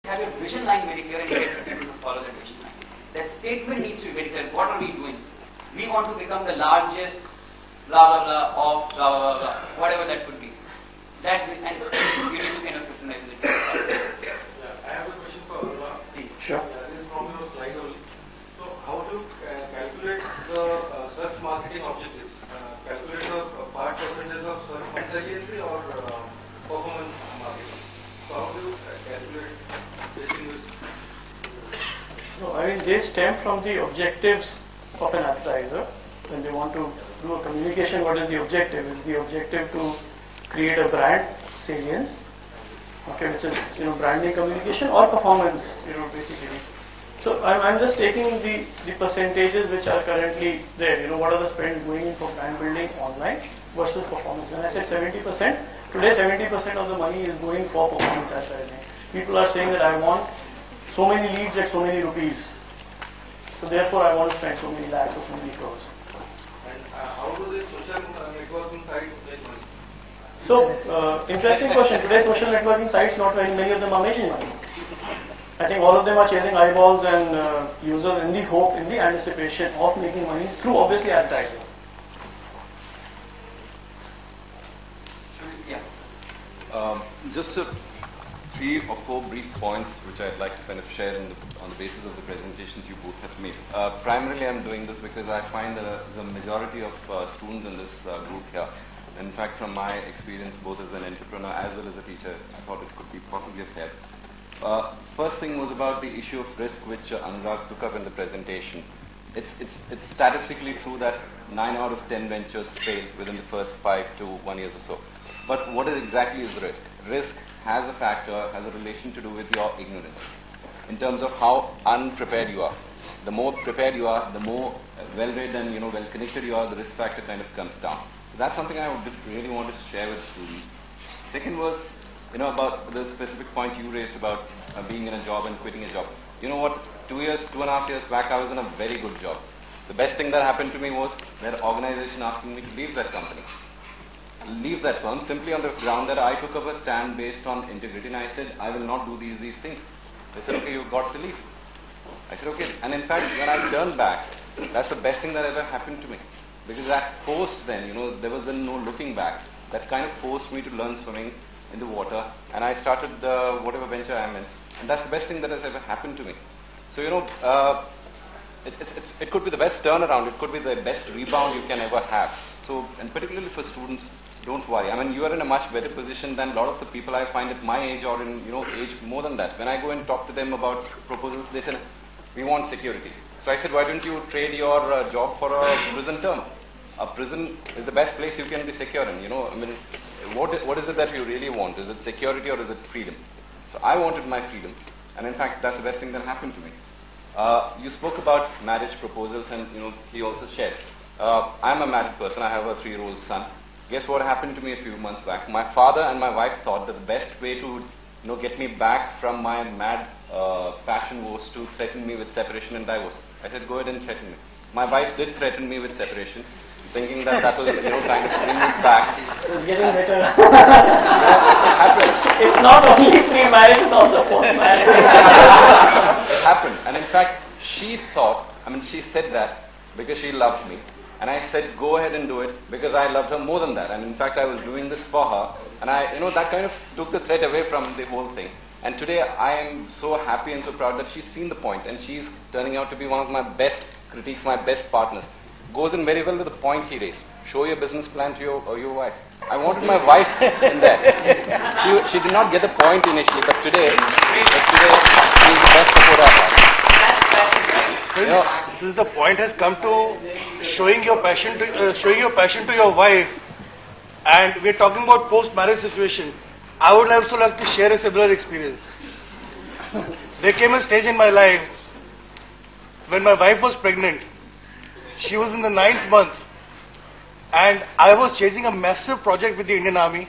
have your vision line very clear and get people to follow that vision line. That statement needs to be very clear. What are we doing? We want to become the largest blah blah blah of blah blah blah, whatever that could be. That and you need to kind of crystallize it. I have a question for Aruna. Sure. This is from your slide only. So how do you calculate the search marketing objectives? Calculate the part percentage of search saliency or performance marketing? So how do you calculate this? No, I mean they stem from the objectives of an advertiser. When they want to do a communication, what is the objective? Is the objective to create a brand salience, okay, which is branding communication, or performance, basically. So I'm just taking the percentages which are currently there. What are the spends going in for brand building online versus performance? When I said 70%, today 70% of the money is going for performance advertising. People are saying that I want so many leads at so many rupees, so therefore I want to spend so many lakhs or so many crores. And how do these social networking sites make money? So, interesting question. Today social networking sites, not very many of them are making money. I think all of them are chasing eyeballs and users in the hope, in the anticipation of making money through obviously advertising. Yeah. Just 3 or 4 brief points which I'd like to kind of share on the basis of the presentations you both have made. Primarily I'm doing this because I find the majority of students in this group here. In fact, from my experience both as an entrepreneur as well as a teacher, I thought it could be possibly of help. First thing was about the issue of risk which Anurag took up in the presentation. It's statistically true that 9 out of 10 ventures fail within the first 5 to 1 years or so. But what exactly is risk? Risk has a factor, has a relation to do with your ignorance. In terms of how unprepared you are. The more prepared you are, the more well-read and well-connected you are, the risk factor kind of comes down. So that's something I would really wanted to share with students. Second was, about the specific point you raised about being in a job and quitting a job. You know what? 2.5 years back, I was in a very good job. The best thing that happened to me was that organization asking me to leave that company. Leave that firm simply on the ground that I took up a stand based on integrity, and I said, I will not do these things. They said, okay, you've got to leave. I said, okay. And in fact, when I turned back, that's the best thing that ever happened to me. Because that forced then, there was then no looking back. That kind of forced me to learn swimming in the water, and I started whatever venture I'm in. And that's the best thing that has ever happened to me. So, it could be the best turnaround, it could be the best rebound you can ever have. So, and particularly for students, don't worry. I mean, you are in a much better position than a lot of the people I find at my age or in, age more than that. When I go and talk to them about proposals, they say, we want security. So I said, why don't you trade your job for a prison term? A prison is the best place you can be secure in, I mean, what is it that you really want? Is it security or is it freedom? So I wanted my freedom, and in fact, that's the best thing that happened to me. You spoke about marriage proposals, and he also shared. I'm a married person. I have a 3-year-old son. Guess what happened to me a few months back? My father and my wife thought that the best way to get me back from my mad passion was to threaten me with separation and divorce. I said, go ahead and threaten me. My wife did threaten me with separation, thinking that will kind of bring me back. So it's getting better. It happened. It's not only pre-marriage, it's also post-marriage. It happened. And in fact, she said that because she loved me. And I said, go ahead and do it because I loved her more than that. And in fact, I was doing this for her. And that kind of took the threat away from the whole thing. And today, I am so happy and so proud that she's seen the point, and she's turning out to be one of my best critiques, my best partners. Goes in very well with the point he raised. Show your business plan to your wife. I wanted my wife in there. She did not get the point initially, but today she's the best supporter I have. Since the point has come to showing your passion to your wife, and we're talking about post-marriage situation, I would also like to share a similar experience. There came a stage in my life when my wife was pregnant. She was in the 9th month, and I was chasing a massive project with the Indian Army.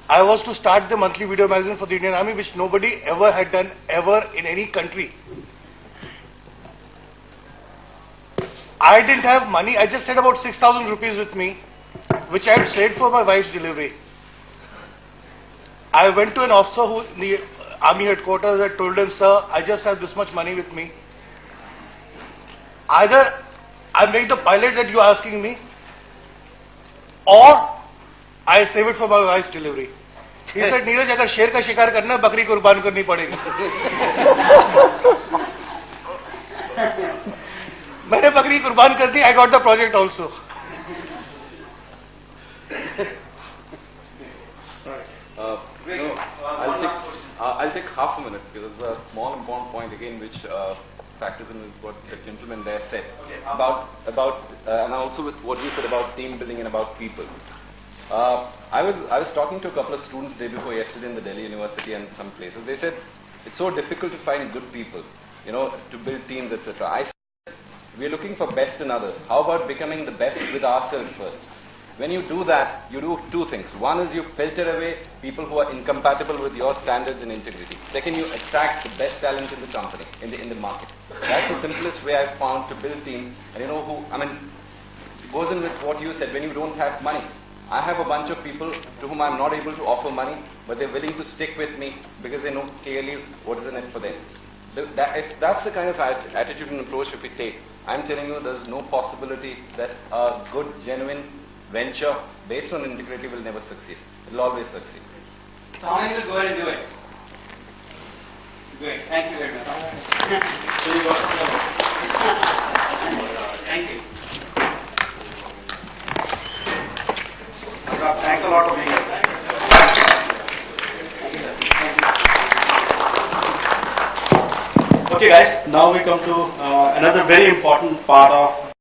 I was to start the monthly video magazine for the Indian Army, which nobody ever had done ever in any country. I didn't have money. I just had about 6,000 rupees with me, which I had saved for my wife's delivery. I went to an officer Army headquarters, I told them, sir, I just have this much money with me. Either I make the pilot that you are asking me, or I save it for my wife's delivery. He said, Neeraj, अगर शेर का शिकार करना है, बकरी कुर्बान करनी पड़ेगी. मैंने बकरी कुर्बान कर दी. I got the project also. I'll take half a minute because there's a small important point again which factors in with what the gentleman there said about and also with what you said about team building and about people. I was talking to a couple of students day before yesterday in the Delhi University and some places. They said it's so difficult to find good people, to build teams, etc. I said we're looking for best in others. How about becoming the best with ourselves first? When you do that, you do two things. One is you filter away people who are incompatible with your standards and integrity. Second, you attract the best talent in the company, in the market. That's the simplest way I've found to build teams. And it goes in with what you said, when you don't have money. I have a bunch of people to whom I'm not able to offer money, but they're willing to stick with me because they know clearly what is in it for them. If that's the kind of attitude and approach if we take, I'm telling you there's no possibility that a good, genuine venture based on integrity will never succeed. It will always succeed. So how many will go ahead and do it? Great. Thank you very much. Thank you. Thanks a lot for being here. Okay guys, now we come to another very important part of